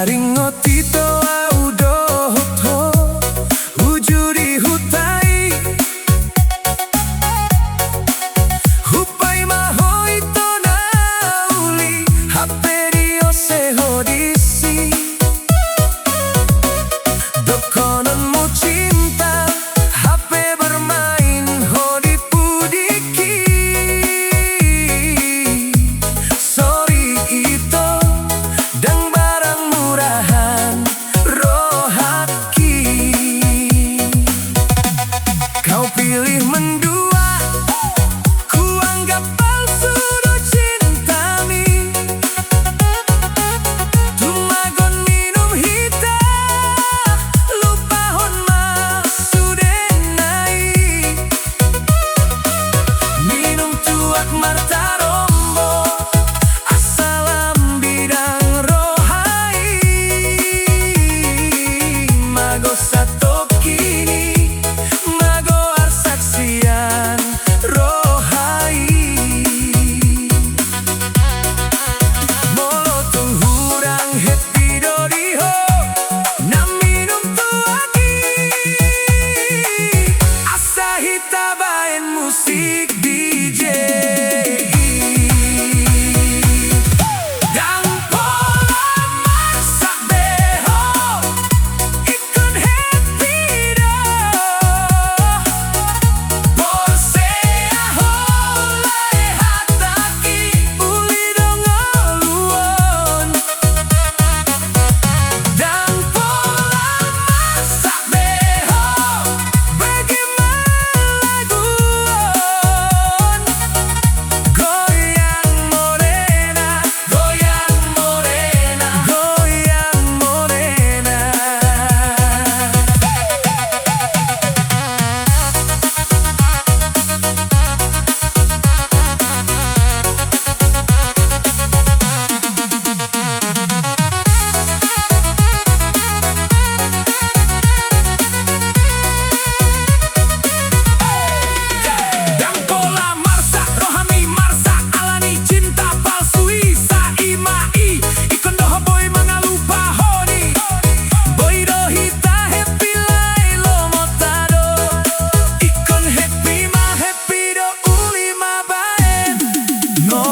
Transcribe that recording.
Ringo Tito Audoto Ujuri Hutai Hupai Mahoi Tonauli Haperio Sehodisi Dokonanmu cinta HP bermain Hodi Pudiki Sorry itu dan barang murahan Rohaki Kau pilih mendua Ku anggap palsu do cintami Tumagon minum hita Lupahon masudenai Minum tuak martarombo Assalam bidang rohai Mago satokini Mago arsaksian rohai Molo tunghurang happy doriho Na minum tuaki Asahita baen musik DJ Dang pola masak beho Ikon happy do Bose aholai hataki Uli dongoluon Dang pola masak beho Bagaimana laguon Goyang morena Goyang morena Goyang morena Dang pola marsa, rohani marsa, alani cinta palsu isa imai Ikon doho boy mangalupa honi Boy dohita happy lai lo motado Ikon happy ma happy do uli ma baen No